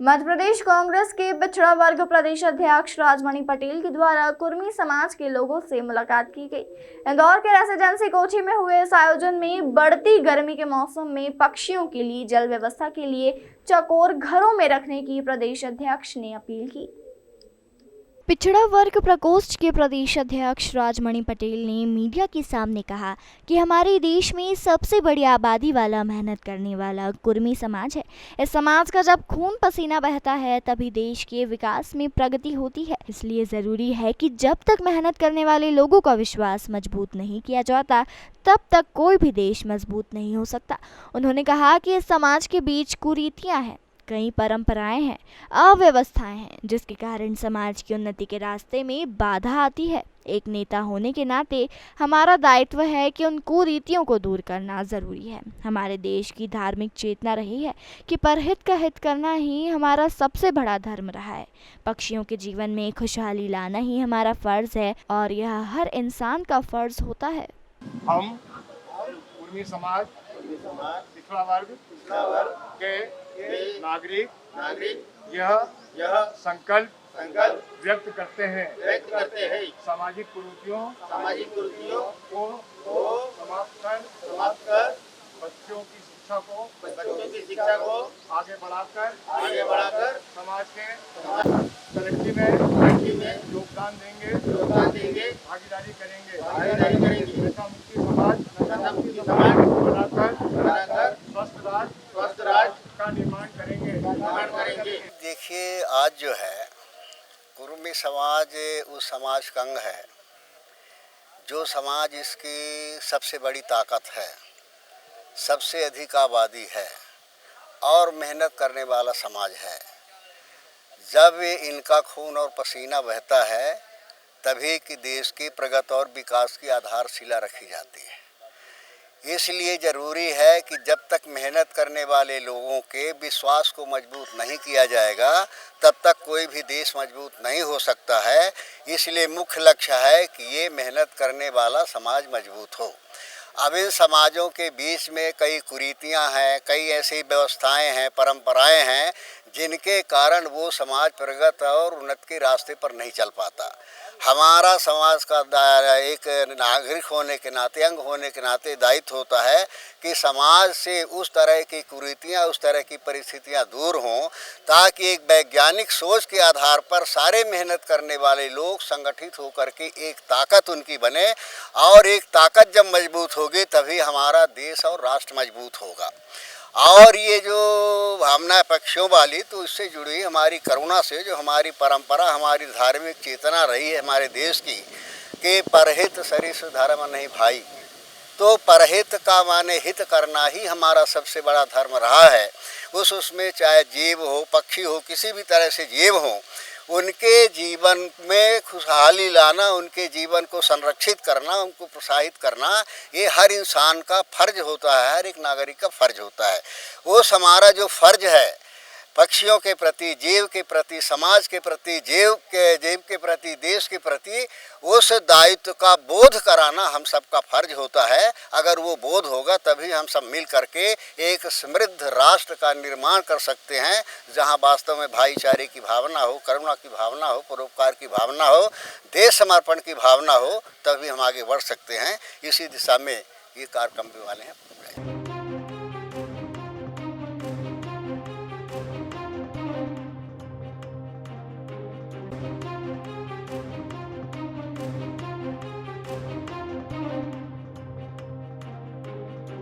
मध्य प्रदेश कांग्रेस के पिछड़ा वर्ग प्रदेश अध्यक्ष राजमणि पटेल के द्वारा कुर्मी समाज के लोगों से मुलाकात की गई। इंदौर के रेसिडेंसी कोठी में हुए इस आयोजन में बढ़ती गर्मी के मौसम में पक्षियों के लिए जल व्यवस्था के लिए चौकोर घरों में रखने की प्रदेश अध्यक्ष ने अपील की। पिछड़ा वर्ग प्रकोष्ठ के प्रदेश अध्यक्ष राजमणि पटेल ने मीडिया के सामने कहा कि हमारे देश में सबसे बड़ी आबादी वाला, मेहनत करने वाला कुर्मी समाज है। इस समाज का जब खून पसीना बहता है तभी देश के विकास में प्रगति होती है। इसलिए ज़रूरी है कि जब तक मेहनत करने वाले लोगों का विश्वास मजबूत नहीं किया जाता तब तक कोई भी देश मजबूत नहीं हो सकता। उन्होंने कहा कि इस समाज के बीच कुरीतियाँ हैं, कई परंपराएं हैं, अव्यवस्थाएं हैं, जिसके कारण समाज की उन्नति के रास्ते में बाधा आती है। एक नेता होने के नाते हमारा दायित्व है कि उन कुरीतियों को दूर करना जरूरी है। हमारे देश की धार्मिक चेतना रही है कि परहित का हित करना ही हमारा सबसे बड़ा धर्म रहा है। पक्षियों के जीवन में खुशहाली लाना ही हमारा फर्ज है और यह हर इंसान का फर्ज होता है। हम कुर्मी समाज पिछड़ा वर्ग के नागरिक यह संकल्प व्यक्त करते हैं सामाजिक कुरीतियों को समाप्त कर बच्चों की शिक्षा को आगे बढ़ाकर समाज के तरक्की में योगदान देंगे, भागीदारी करेंगे। नशा मुक्ति समाज बनाकर स्वस्थ राज का निर्माण करेंगे। देखिए, आज जो है कुर्मी समाज उस समाज का अंग है जो समाज इसकी सबसे बड़ी ताकत है, सबसे अधिक आबादी है और मेहनत करने वाला समाज है। जब इनका खून और पसीना बहता है तभी कि देश की प्रगति और विकास की आधारशिला रखी जाती है। इसलिए ज़रूरी है कि जब तक मेहनत करने वाले लोगों के विश्वास को मजबूत नहीं किया जाएगा तब तक कोई भी देश मजबूत नहीं हो सकता है। इसलिए मुख्य लक्ष्य है कि ये मेहनत करने वाला समाज मजबूत हो। अब इन समाजों के बीच में कई कुरीतियां हैं, कई ऐसी व्यवस्थाएं हैं, परंपराएं हैं जिनके कारण वो समाज प्रगति और उन्नति के रास्ते पर नहीं चल पाता। हमारा समाज का एक नागरिक होने के नाते, अंग होने के नाते दायित्व होता है कि समाज से उस तरह की कुरीतियां, उस तरह की परिस्थितियां दूर हों ताकि एक वैज्ञानिक सोच के आधार पर सारे मेहनत करने वाले लोग संगठित होकर के एक ताकत उनकी बने और एक ताकत जब मजबूत होगी तभी हमारा देश और राष्ट्र मजबूत होगा। और ये जो भावना है पक्षियों वाली, तो इससे जुड़ी हमारी करुणा से जो हमारी परंपरा, हमारी धार्मिक चेतना रही है हमारे देश की कि परहित सरिस धर्म नहीं भाई, तो परहित का माने हित करना ही हमारा सबसे बड़ा धर्म रहा है। उसमें चाहे जीव हो, पक्षी हो, किसी भी तरह से जीव हो, उनके जीवन में खुशहाली लाना, उनके जीवन को संरक्षित करना, उनको प्रोत्साहित करना, ये हर इंसान का फर्ज होता है, हर एक नागरिक का फर्ज होता है। वो हमारा जो फर्ज है पक्षियों के प्रति, जीव के प्रति, समाज के प्रति, जीव के प्रति, देश के प्रति, उस दायित्व का बोध कराना हम सबका फर्ज होता है। अगर वो बोध होगा तभी हम सब मिल करके एक समृद्ध राष्ट्र का निर्माण कर सकते हैं जहां वास्तव में भाईचारे की भावना हो, करुणा की भावना हो, परोपकार की भावना हो, देश समर्पण की भावना हो, तभी हम आगे बढ़ सकते हैं। इसी दिशा में ये कार्यक्रम भी वाले हैं।